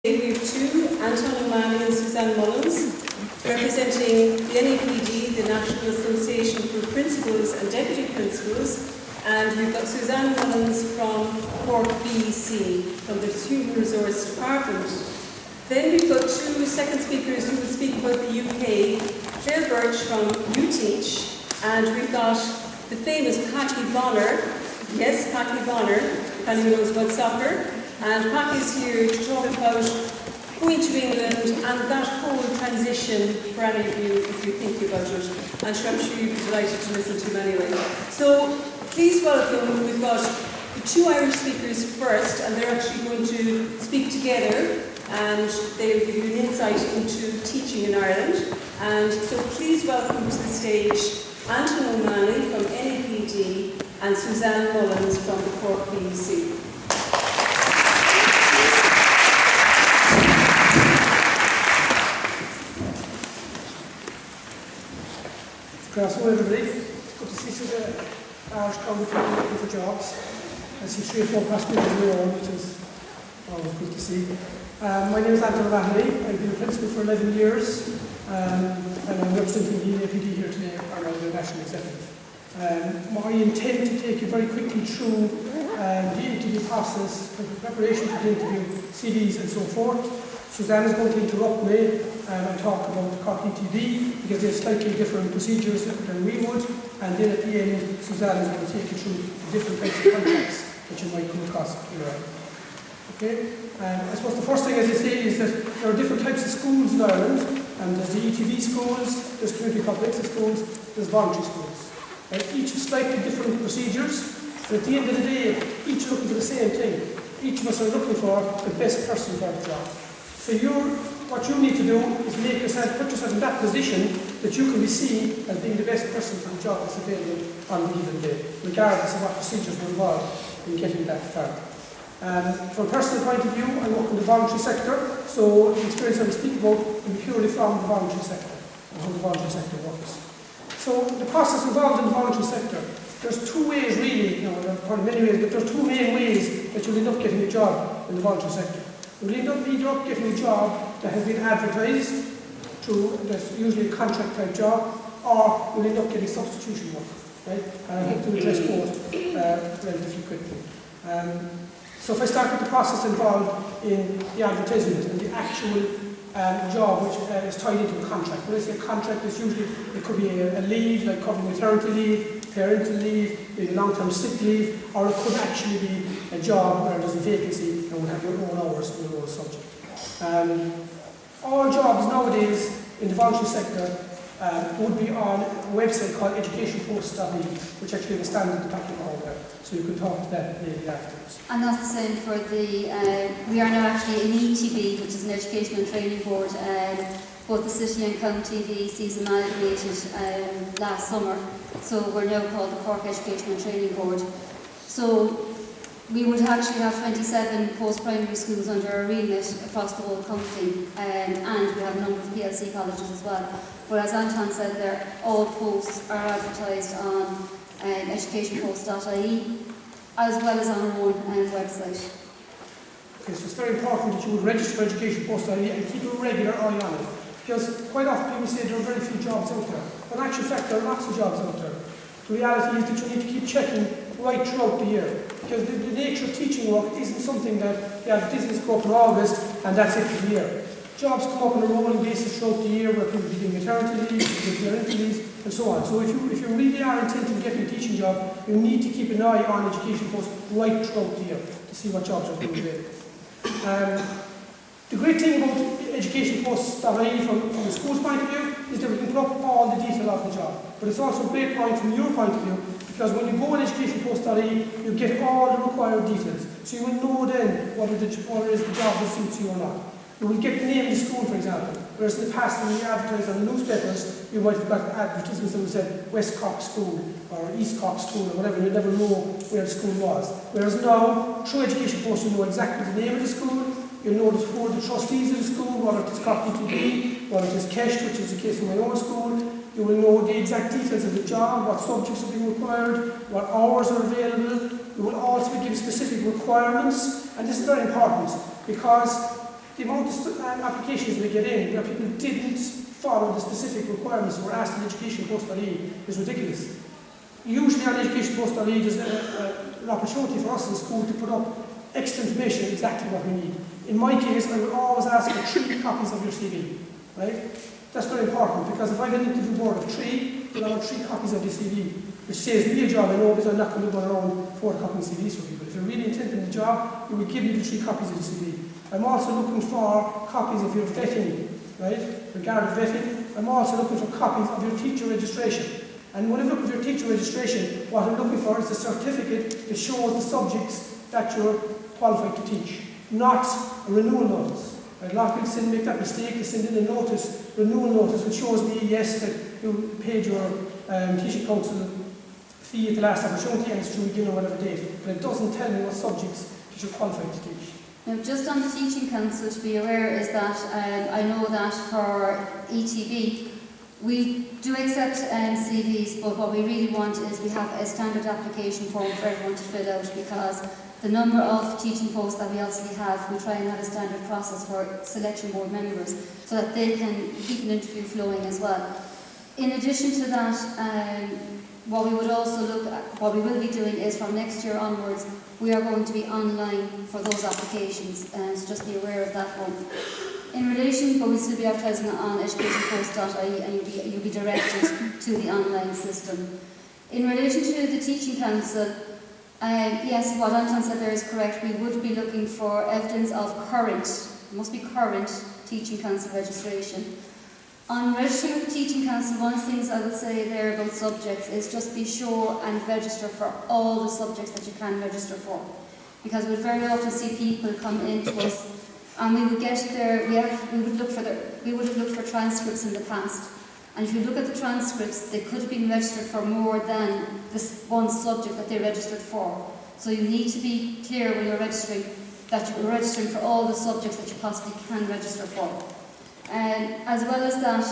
We have two, Anton O'Malley and Suzanne Mullins, representing the NAPD, the National Association for Principals and Deputy Principals, and we've got Suzanne Mullins from Cork BEC, from the Human Resource Department. Then we've got two second speakers who will speak about the UK, Claire Birch from UTeach, and we've got the famous Packie Bonner. Yes, Packie Bonner, if anyone knows about soccer. And Packie's here to talk about going to England and that whole transition for any of you if you're thinking about it. And I'm sure you'd be delighted to listen to him anyway. So please welcome, we've got the two Irish speakers first, and they're actually going to speak together and they'll give you an insight into teaching in Ireland. And so please welcome to the stage Anton O'Malley from NAPD and Suzanne Mullins from the Cork BEC. Good afternoon, everybody. It's good to see some Irish county people looking for jobs. I see 3 or 4 passengers in my own, which is always good to see. My name is Anton O'Malley. I've been a principal for 11 years, and I'm representing the NAPD here today, and I'm the National Executive. I intend to take you very quickly through the interview process, the preparation for the interview, CVs and so forth. Suzanne is going to interrupt me and talk about the Cork ETB because they have slightly different procedures than we would, and then at the end Suzanne is going to take you through the different types of contracts that you might come across in Ireland. Okay? I suppose the first thing, as I say, is that there are different types of schools in Ireland, and there's the ETB schools, there's community comprehensive schools, there's voluntary schools. Each have slightly different procedures, but at the end of the day, each are looking for the same thing. Each of us are looking for the best person for the job. So what you need to do is put yourself in that position that you can be seen as being the best person for the job that's available on the given day, regardless of what procedures were involved in getting that far. From a personal point of view, I work in the voluntary sector, so the experience I will speak about will be purely from the voluntary sector and how the voluntary sector works. So the process involved in the voluntary sector, there's 2 ways really, there are probably many ways, but there's 2 main ways that you'll end up getting a job in the voluntary sector. You'll end up either getting a job that has been advertised through, that's usually a contract type job, or you'll end up getting substitution work, right? And I hope to address both relatively quickly. So if I start with the process involved in the advertisement and the actual job which is tied into a contract. When I say a contract, it's usually, it could be a leave, like covering maternity leave, parental leave, maybe long-term sick leave, or it could actually be a job where there's a vacancy and will have your own hours and your own subject. All jobs nowadays in the voluntary sector would be on a website called educationpost.ie, which actually has a standard document out there, so you can talk to that maybe afterwards. And that's the same for the, we are now actually an ETB, which is an Education and Training Board. Both the City and County VECs amalgamated last summer, so we're now called the Cork Education and Training Board. So we would actually have 27 post-primary schools under our remit across the whole county, and we have a number of PLC colleges as well. But as Anton said there, all posts are advertised on educationpost.ie as well as on our own website. Okay, so it's very important that you would register for educationpost.ie and keep a regular eye on it. Because quite often people say there are very few jobs out there. But in actual fact, there are lots of jobs out there. The reality is that you need to keep checking right throughout the year. Because the nature of teaching work isn't something that the advertisements go up in August and that's it for the year. Jobs come up on a rolling basis throughout the year where people are getting maternity leave, parental leave, and so on. So if you really are intent on getting a teaching job, you need to keep an eye on Education Post right throughout the year to see what jobs are being available. The great thing about educationpost.ie from the school's point of view is that we can put up all the detail of the job. But it's also a great point from your point of view because when you go on educationpost.ie, you get all the required details. So you will know then whether is the job that suits you or not. You will get the name of the school, for example. Whereas in the past, when you advertised on the newspapers, you might have got advertisements that would say West Cork School or East Cork School or whatever, and you'd never know where the school was. Whereas now, through Education Post, you know exactly the name of the school, you'll know who are the trustees of the school, whether it's Cork ETB, whether it is Kesh, which is the case of my own school. You will know the exact details of the job, what subjects are being required, what hours are available. You will also be given specific requirements, and this is very important because the amount of applications we get in where people didn't follow the specific requirements that were asked in Education Post.ie is ridiculous. Usually on Education Post.ie there's an opportunity for us in school to put up extra information, exactly what we need. In my case, I would always ask for 3 copies of your CV, right? That's very important, because if I have an interview board of 3, then I want 3 copies of your CV, which saves me a job, I know, because I'm not going to go around photocopying CVs for people. If you're really intent in the job, you would give me the 3 copies of the CV. I'm also looking for copies of your vetting, right? Regarding vetting, I'm also looking for copies of your teacher registration. And when I look at your teacher registration, what I'm looking for is the certificate that shows the subjects that you're qualified to teach, not a renewal notice. Right? A lot of people make that mistake, they send in a notice, renewal notice, which shows me, yes, that you paid your teaching council fee at the last opportunity and it's due again on whatever date. But it doesn't tell me what subjects that you're qualified to teach. Now, just on the teaching council, to be aware is that I know that for ETB, we do accept CVs, but what we really want is we have a standard application form for everyone to fill out, because the number of teaching posts that we obviously have, we try and have a standard process for selection board members so that they can keep an interview flowing as well. In addition to that, what we would also look at, what we will be doing is from next year onwards, we are going to be online for those applications, so just be aware of that one. In relation, but we'll still be advertising on educationpost.ie and you'll be directed to the online system. In relation to the teaching council, yes, what Anton said there is correct. We would be looking for evidence of must be current teaching council registration. On registering with the teaching council, one of the things I would say there about subjects is just be sure and register for all the subjects that you can register for. Because we very often see people come into us and we would get there, we would have looked for transcripts in the past. And if you look at the transcripts, they could have been registered for more than this one subject that they registered for. So you need to be clear when you're registering that you're registering for all the subjects that you possibly can register for. As well as that,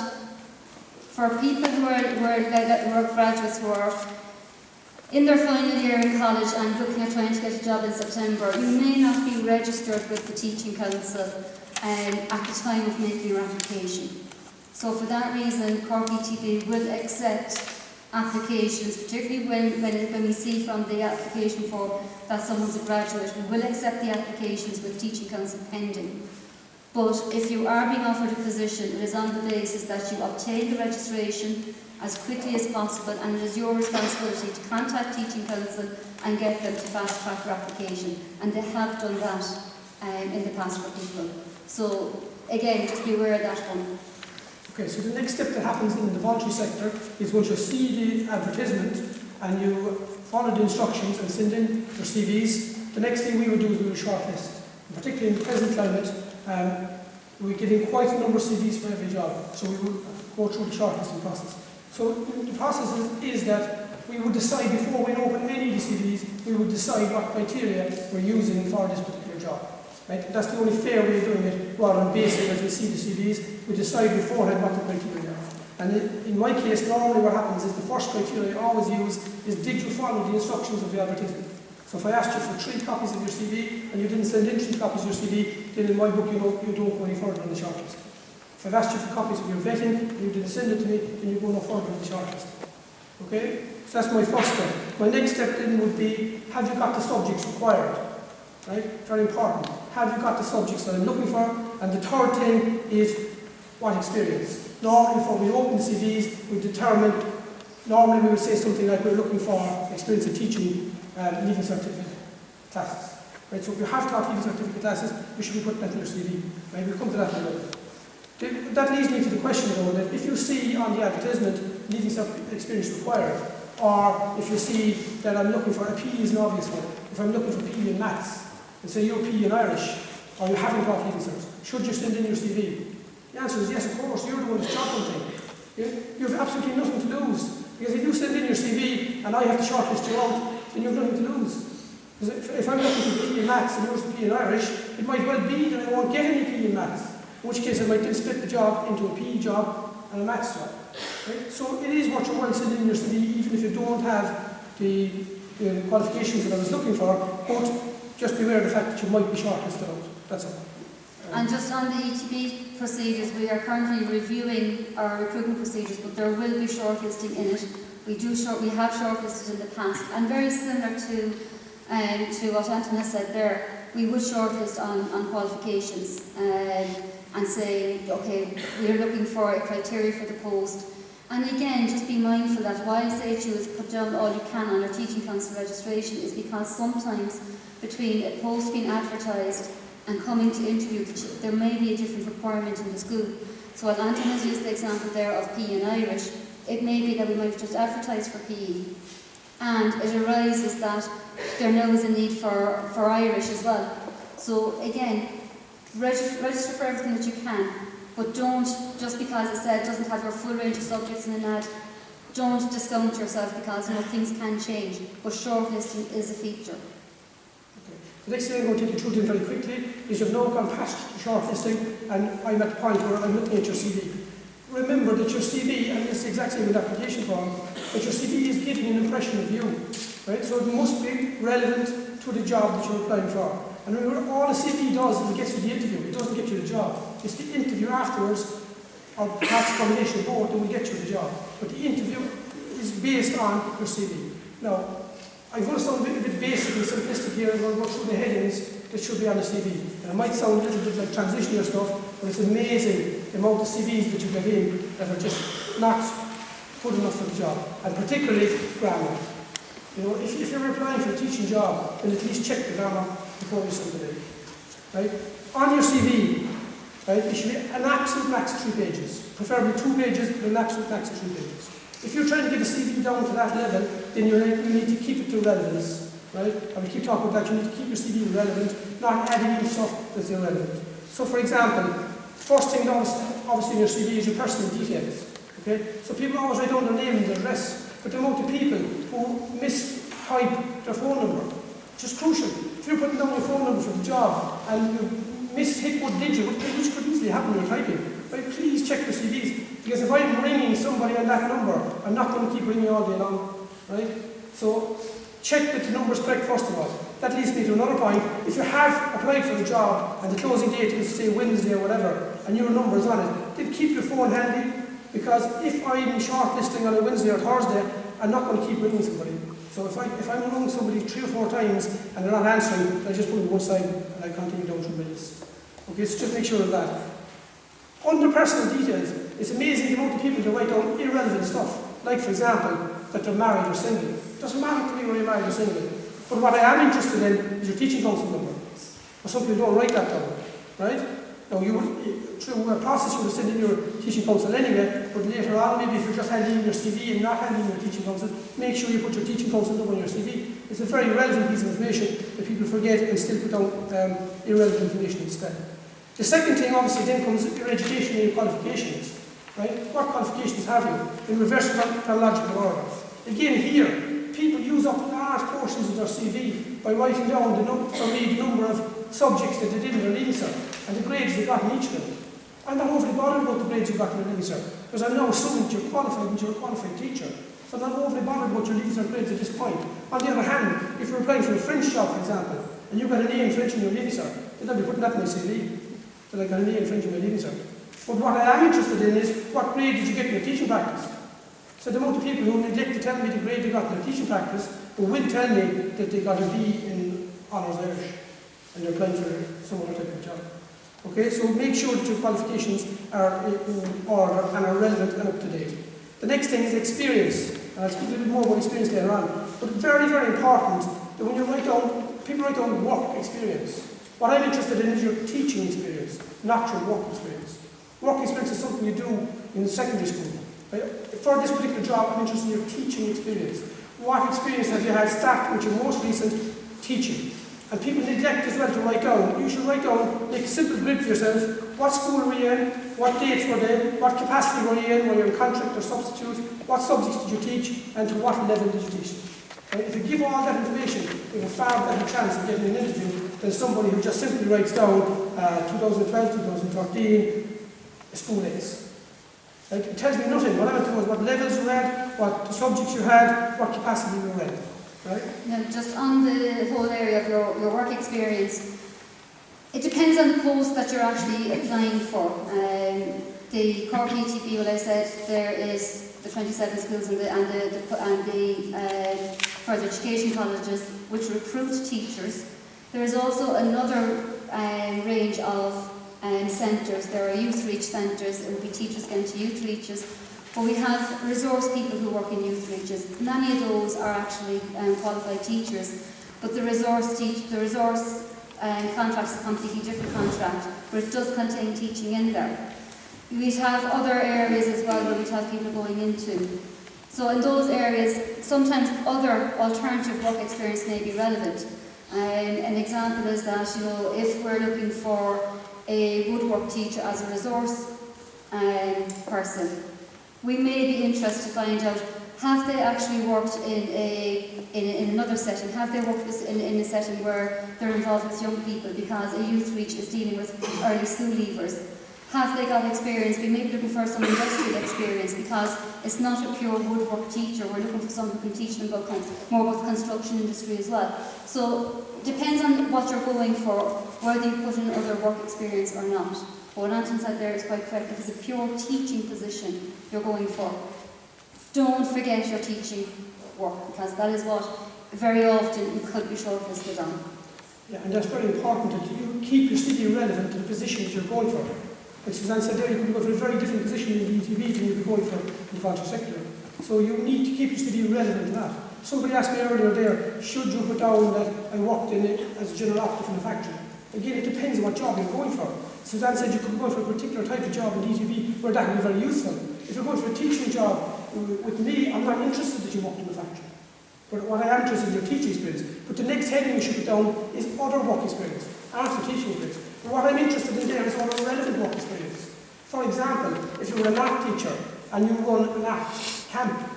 for people who are graduates who are in their final year in college and looking at trying to get a job in September, you may not be registered with the teaching council at the time of making your application. So for that reason, Cork ETB will accept applications, particularly when we see from the application form that someone's a graduate. We will accept the applications with teaching council pending. But if you are being offered a position, it is on the basis that you obtain the registration as quickly as possible, and it is your responsibility to contact teaching council and get them to fast track your application. And they have done that in the past for people. So again, just be aware of that one. Okay, so the next step that happens in the voluntary sector is once you see the advertisement and you follow the instructions and send in your CVs, the next thing we will do is we will shortlist. Particularly in the present climate, we're getting quite a number of CVs for every job, so we will go through the shortlisting process. So the process is that we would decide, before we open any of the CVs, we would decide what criteria we're using for this particular job. Right? That's the only fair way of doing it, rather than basing as we see the CVs, we decide beforehand what the criteria are. And in my case, normally what happens is the first criteria I always use is, did you follow the instructions of the advertisement? So if I asked you for 3 copies of your CV and you didn't send in 3 copies of your CV, then in my book you don't go any further on the shortlist. If I've asked you for copies of your vetting and you didn't send it to me, then you go no further on the shortlist. Okay? So that's my first step. My next step then would be, have you got the subjects required? Right? Very important. Have you got the subjects that I'm looking for? And the third thing is, what experience? Normally, before we open the CVs, we determine, normally we would say something like we're looking for experience of teaching leaving certificate classes. Right? So if you have taught leaving certificate classes, you should be putting that in your CV. Right? We'll come to that in a minute. That leads me to the question though, that if you see on the advertisement leaving experience required, or if you see that I'm looking for a PE is an obvious one, if I'm looking for PE in maths, and say you're PE in Irish, or you haven't got leaving cert, should you send in your CV? The answer is yes, of course, you're the one that's job hunting. You have absolutely nothing to lose. Because if you send in your CV and I have to shortlist you out, then you have nothing to lose. Because if I'm looking for PE in maths and yours is PE in Irish, it might well be that I won't get any PE in maths. In which case I might then split the job into a PE job and a maths job. Right? So it is what you want to send in your CV, even if you don't have the qualifications that I was looking for, but just be aware of the fact that you might be shortlisted out. That's all. And just on the ETB procedures, we are currently reviewing our recruitment procedures, but there will be shortlisting in it. We have shortlisted in the past, and very similar to what Anton has said there, we would shortlist on qualifications and say, okay, we are looking for a criteria for the post. And again, just be mindful that why I say to you is put down all you can on our teaching council registration is because sometimes between a post being advertised and coming to interview, there may be a different requirement in the school. So while Anton has used the example there of PE and Irish, it may be that we might have just advertised for PE. And it arises that there now is a need for Irish as well. So again, register for everything that you can, but don't, just because it said doesn't have your full range of subjects in an ad, don't discount yourself because things can change, but shortlisting is a feature. Okay. The next thing I'm going to take you through very quickly is you've now gone past shortlisting, and I'm at the point where I'm looking at your CV. Remember that your CV, and it's the exact same with application form, that your CV is giving an impression of you, right? So it must be relevant to the job that you're applying for. And remember, all a CV does is it gets you the interview, it doesn't get you the job. It's the interview afterwards, or perhaps a combination of both, that will get you the job. But the interview is based on your CV. Now, I'm going to sound a bit basic and simplistic here, I'm going to go through the headings that should be on the CV. And it might sound a little bit like transitional stuff, but it's amazing the amount of CVs that you get in that are just not good enough for the job, and particularly grammar. You know, if you're applying for a teaching job, then at least check the grammar before you send it in. Right? On your CV, right, it should be an absolute max 3 pages, preferably 2 pages, but an absolute max 3 pages. If you're trying to get a CV down to that level, then you need to keep it to relevance. Right? And we keep talking about that, you need to keep your CV relevant, not adding in stuff that's irrelevant. So for example, first thing obviously in your CV is your personal details. Okay? So people always write down their name and their address, but the amount of people who mistype their phone number, just crucial. If you're putting down your phone number for the job and you hit one digit, which could easily happen when you're typing, right? Please check your CVs, because if I'm ringing somebody on that number, I'm not going to keep ringing all day long, right? So check that the number is correct first of all. That leads me to another point. If you have applied for the job and the closing date is, say, Wednesday or whatever, and your number is on it, then keep your phone handy, because if I'm shortlisting on a Wednesday or Thursday, I'm not going to keep ringing somebody. So if I'm ringing somebody 3 or 4 times and they're not answering, I just put them one side and I continue down through minutes. Okay, so just make sure of that. Under personal details, it's amazing the amount of people that write down irrelevant stuff. Like, for example, that they're married or single. It doesn't matter to me whether you're married or single. But what I am interested in is your teaching council number. Or some people don't write that down, right? Now, you would, through a process, you would send in your teaching council anyway, but later on, maybe if you're just handing in your CV and not handing in your teaching council, make sure you put your teaching council number on your CV. It's a very relevant piece of information that people forget and still put down irrelevant information instead. The second thing, obviously, then comes your education and your qualifications, right? What qualifications have you? In reverse chronological order. Again, here, people use up large portions of their CV by writing down the number of subjects that they did in their leaving cert and the grades they got in each of them. I'm not overly bothered about the grades you got in your leaving cert, because I'm now assuming that you're qualified and you're a qualified teacher. So I'm not overly bothered about your leaving cert grades at this point. On the other hand, if you're applying for a French job, for example, and you got an A in French in your leaving cert, then I'll be putting that in my CV, that I got an A in French in my leaving cert. But what I am interested in is, what grade did you get in your teaching practice? So the amount of people who neglect to tell me the grade they got in their teaching practice, who will tell me that they got a B in Honours Irish, and they're applying for some other type of job. Okay, so make sure that your qualifications are in order and are relevant and up to date. The next thing is experience. And I'll speak a little bit more about experience later on. But very, very important that when you write down, people write down work experience. What I'm interested in is your teaching experience, not your work experience. Work experience is something you do in secondary school. Right? For this particular job, I'm interested in your teaching experience. What experience have you had stacked with your most recent teaching? And people neglect as well to write down. You should write down, make a simple grid for yourself. What school were you in? What dates were they? What capacity were you in? Were you in contract or substitute? What subjects did you teach? And to what level did you teach? Right? If you give all that information, you have a far better chance of getting an interview than somebody who just simply writes down 2012, 2013, school dates. Right? It tells me nothing. What I want to know is what levels you had, what subjects you had, what capacity you were in. Right? Now, just on the whole area of your work experience, It depends on the post that you're actually applying for. The core PTP, well, I said there is the 27 schools and the further education colleges which recruit teachers. There is also another range of centres. There are youth reach centres. It will be teachers going to youth reaches. But we have resource people who work in youth reaches. Many of those are actually qualified teachers, but the resource contract is a completely different contract, but it does contain teaching in there. We'd have other areas as well where we'd have people going into. So in those areas, sometimes other alternative work experience may be relevant. An example is that, if we're looking for a woodwork teacher as a resource person, we may be interested to find out, have they actually worked in another setting? Have they worked in a setting where they're involved with young people, because a youth reach is dealing with early school leavers? Have they got experience? We may be looking for some industrial experience, because it's not a pure woodwork teacher. We're looking for someone who can teach them more about the construction industry as well. So it depends on what you're going for, whether you put in other work experience or not. But what Anton said there is quite correct. If it's a pure teaching position you're going for, don't forget your teaching work, because that is what very often you could be shortlisted on. Yeah, and that's very important that you keep your CV relevant to the position that you're going for. Like Suzanne said there, you could go for a very different position in the ETB than you'd be going for in the voluntary sector. So you need to keep your CV relevant to that. Somebody asked me earlier there, should you put down that I worked in it as a general operative in a factory? Again, it depends on what job you're going for. Suzanne said you could go for a particular type of job in the ETB where that would be very useful. If you're going for a teaching job, with me, I'm not interested that you worked in a factory. But what I am interested in is your teaching experience. But the next heading you should put down is other work experience, after teaching experience. But what I'm interested in there is other relevant work experience. For example, if you were an art teacher and you run an art camp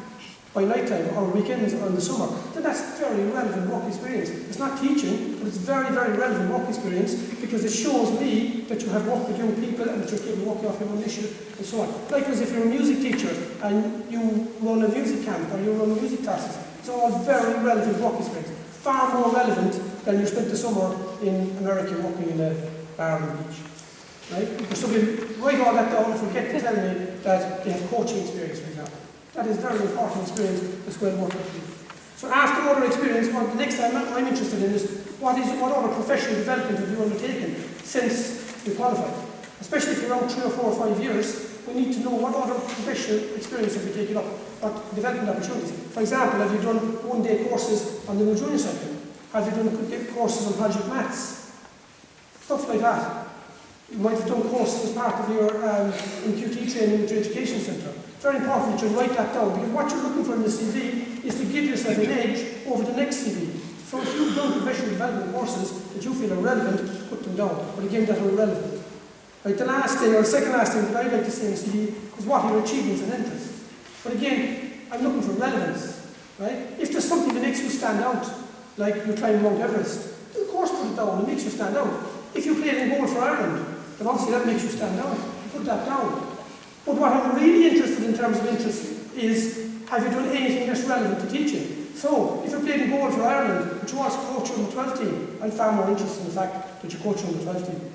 by night time or weekends or in the summer, then that's very relevant work experience. It's not teaching, but it's very, very relevant work experience, because it shows me that you have worked with young people and that you're capable of working off your own initiative and so on. Likewise, if you're a music teacher and you run a music camp or you run music classes, it's all very relevant work experience. Far more relevant than you spent the summer in America working in a bar on the beach. Right? Because somebody write all that down and forget to tell me that they have coaching experience, for example. That is very important experience that's well worth it. So after other experience, the next time I'm interested in is what other professional development have you undertaken since you qualified? Especially if you're around 3 or 4 or 5 years, we need to know what other professional experience have you taken up, what development opportunities. For example, have you done one-day courses on the new junior cycle? Have you done courses on project maths? Stuff like that. You might have done courses as part of your MQT training with your education centre. Very important that you write that down, because what you're looking for in the CV is to give yourself an edge over the next CV. So if you've done professional development courses that you feel are relevant, put them down. But again, that are relevant. Right, the last thing, or the second last thing that I'd like to say in the CV is what are your achievements and interests. But again, I'm looking for relevance. Right? If there's something that makes you stand out, like you climb Mount Everest, then of course put it down, it makes you stand out. If you played in goal for Ireland, then obviously that makes you stand out. Put that down. But what I'm really interested in terms of interest is, have you done anything that's relevant to teaching? So, if you played in goal for Ireland, but you also coach on the 12 team, I'm far more interested in the fact that you coach on the 12 team,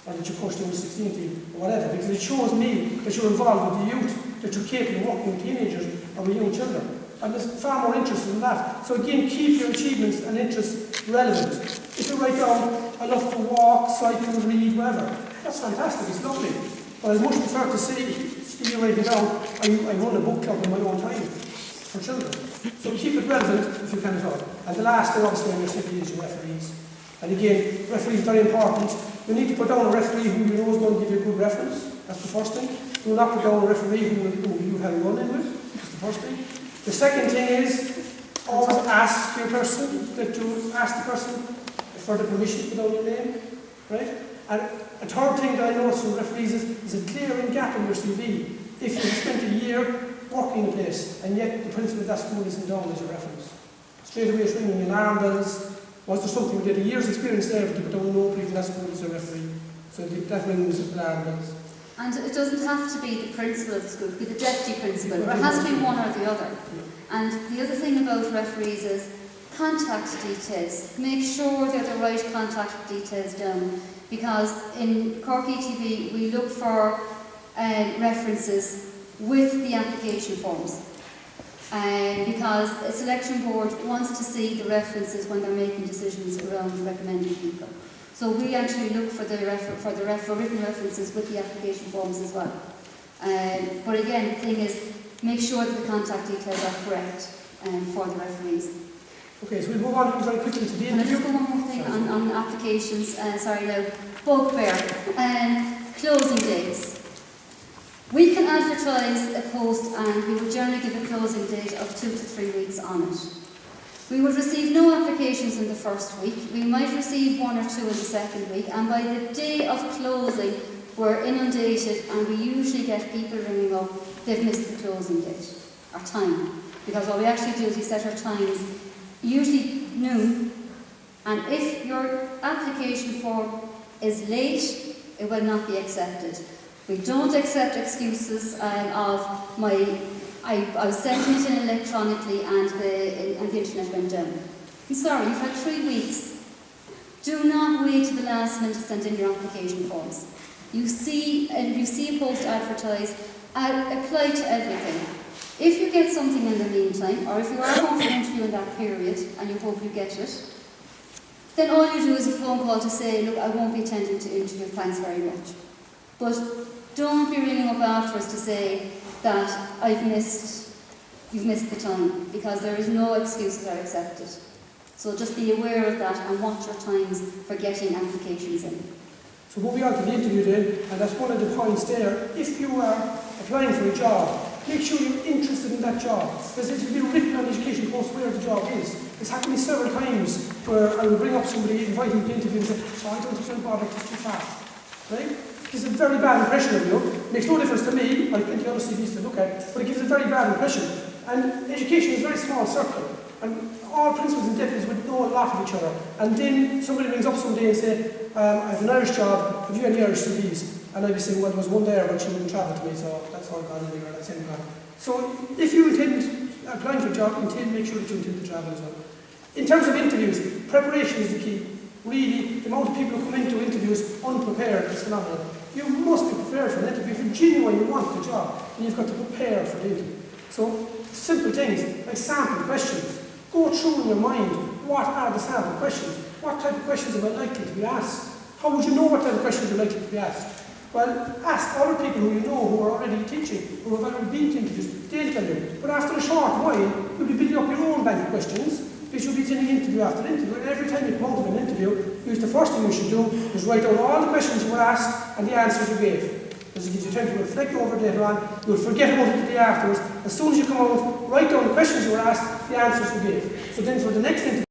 or that you coach on the 16 team, or whatever, because it shows me that you're involved with the youth, that you're capable of working with teenagers or with young children. I'm just far more interested in that. So again, keep your achievements and interests relevant. If you write down, I love to walk, cycle, read, whatever, that's fantastic, it's lovely. But I'd much prefer to see you writing down, I run a book club in my own time for children. So keep it relevant if you can at all. And the last thing obviously on your CV is your referees. And again, referees are very important. You need to put down a referee who you know is going to give you a good reference. That's the first thing. Do not put down a referee who you have a run-in with. That's the first thing. The second thing is, always ask your person, that you ask the person for the permission to put down your name. Right? And a third thing that I notice from referees is a glaring gap in your CV. If you spent a year working in a place and yet the principal of that school isn't down as your reference. Straight away it's ringing alarm bells. Was there something, we did a year's experience there, but don't know people in that school as a referee. So that rings alarm bells. And it doesn't have to be the principal of the school, it could be the deputy principal, but it has to be one or the other. And the other thing about referees is contact details. Make sure they're the right contact details down. because in Cork ETB we look for references with the application forms. Because a selection board wants to see the references when they're making decisions around recommending people. So we actually look for written references with the application forms as well. But again, the thing is, make sure that the contact details are correct for the referees. Okay, so we'll move on very quickly to the Can I interview. just go one more thing on applications? Sorry, now, bugbear. Closing dates. We can advertise a post and we would generally give a closing date of 2 to 3 weeks on it. We would receive no applications in the first week. We might receive 1 or 2 in the second week, and by the day of closing, we're inundated and we usually get people ringing up, they've missed the closing date, or time. Because what we actually do is we set our times, usually noon, and if your application form is late, it will not be accepted. We don't accept excuses of I was sending it in electronically and the internet went down. I'm sorry, you've had 3 weeks. Do not wait to the last minute to send in your application forms. You see a post advertised, apply to everything. If you get something in the meantime, or if you are going for an interview in that period and you hope you get it, then all you do is a phone call to say, look, I won't be attending to interview, thanks very much. But don't be ringing up afterwards to say that you've missed the time, because there is no excuses are accepted. So just be aware of that and watch your times for getting applications in. So moving on to the interview then, and that's one of the points there. If you are applying for a job, make sure you're interested in that job, because it will be written on the education post where the job is. It's happened to me several times where I will bring up somebody, invite them to interview and say, oh, I don't think you'll bother, it's too fast. Right? It's a very bad impression of you. It makes no difference to me, I have plenty of other CVs to look at, but it gives a very bad impression. And education is a very small circle, and all principals and deputies would know a lot of each other. And then somebody rings up someday and say, I have an Irish job, have you any Irish CVs? And I'd be saying, well, there was one there, but she wouldn't travel to me, so that's all gone anywhere, that's him gone. So if you intend applying for a job, make sure that you intend to travel as well. In terms of interviews, preparation is the key. Really, the amount of people who come into interviews unprepared is phenomenal. You must be prepared for an interview. If you genuinely want the job, and you've got to prepare for the interview. So, simple things like sample questions. Go through in your mind, what are the sample questions? What type of questions am I likely to be asked? How would you know what type of questions you're likely to be asked? Well, ask other people who you know who are already teaching, who have already been to interviews. They'll tell you. But after a short while, you'll be building up your own bank of questions, because you'll be doing interview after interview. And every time you come out of an interview, the first thing you should do is write down all the questions you were asked and the answers you gave. Because it gives you time to reflect over it later on. You'll forget about it the day afterwards. As soon as you come out, write down the questions you were asked, the answers you gave. So then for the next interview,